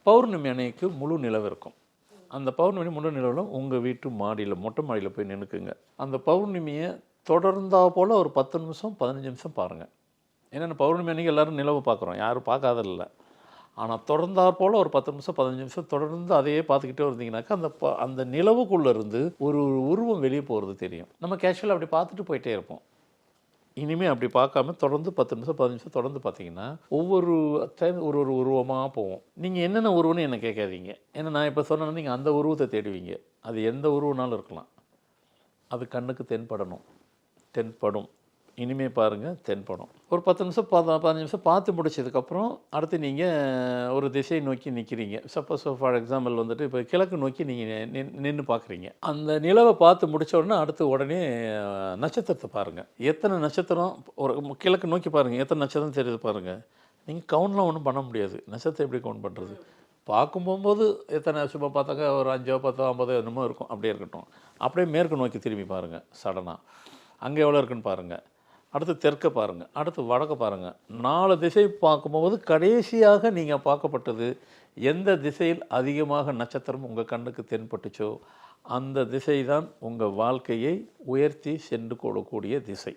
பௌர்ணமி அன்னைக்கு முழு நிலவு இருக்கும். அந்த பௌர்ணமி முழு நிலவில் உங்கள் வீட்டு மாடியில் மொட்டை மாடியில் போய் நின்றுக்குங்க. அந்த பௌர்ணமியை தொடர்ந்தா போல் ஒரு 10 நிமிஷம் 15 நிமிஷம் பாருங்கள். ஏன்னா பௌர்ணமி அன்றைக்கி எல்லோரும் நிலவு பார்க்குறோம், யாரும் பார்க்காதில்ல. ஆனால் தொடர்ந்தாற் போல் ஒரு 10 நிமிஷம் 15 நிமிஷம் தொடர்ந்து அதையே பார்த்துக்கிட்டே இருந்தீங்கன்னாக்கா அந்த நிலவுக்குள்ளே இருந்து ஒரு உருவம் வெளியே போகிறது தெரியும். நம்ம கேஷுவலாக அப்படி பார்த்துட்டு போயிட்டே இருப்போம். இனிமேல் அப்படி பார்க்காம தொடர்ந்து 10 நிமிஷம் 15 நிமிஷம் தொடர்ந்து பார்த்தீங்கன்னா ஒவ்வொரு டைம் ஒரு உருவமாக போவோம். நீங்கள் என்னென்ன உருவம்னு என்னை கேட்காதீங்க. ஏன்னா நான் இப்போ சொன்னேன்னா நீங்கள் அந்த உருவத்தை தேடுவீங்க. அது எந்த உருவனாலும் இருக்கலாம். அது கண்ணுக்கு தென்படும். இனிமேல் பாருங்கள், தென்படும். ஒரு 10 நிமிஷம் 15 நிமிஷம் பார்த்து முடிச்சதுக்கப்புறம் அடுத்து நீங்கள் ஒரு திசையை நோக்கி நிற்கிறீங்க. சப்போஸ் ஃபார் எக்ஸாம்பிள் வந்துட்டு இப்போ கிழக்கு நோக்கி நீங்கள் நின்று பார்க்குறீங்க. அந்த நிலவை பார்த்து முடித்த உடனே அடுத்து உடனே நட்சத்திரத்தை பாருங்கள். எத்தனை நட்சத்திரம் ஒரு கிழக்கு நோக்கி பாருங்கள், எத்தனை நட்சத்திரம் தெரியுது பாருங்கள். நீங்கள் கவுண்ட்லாம் ஒன்றும் பண்ண முடியாது. நட்சத்திரம் எப்படி கவுண்ட் பண்ணுறது? பார்க்கும் போகும்போது எத்தனை சும்மா பார்த்தாக்கா ஒரு 5 10 50 என்னமோ இருக்கும். அப்படியே இருக்கட்டும். அப்படியே மேற்கு நோக்கி திரும்பி பாருங்கள். சடனாக அங்கே எவ்வளோ இருக்குன்னு பாருங்கள். அடுத்து தெற்க பாருங்கள், அடுத்து வடக்க பாருங்கள். 4 திசை பார்க்கும்போது கடைசியாக நீங்கள் பார்க்கப்பட்டது எந்த திசையில் அதிகமாக நட்சத்திரம் உங்கள் கண்ணுக்கு தென்பட்டுச்சோ அந்த திசை தான் உங்கள் வாழ்க்கையை உயர்த்தி சென்று கொள்ளக்கூடிய திசை.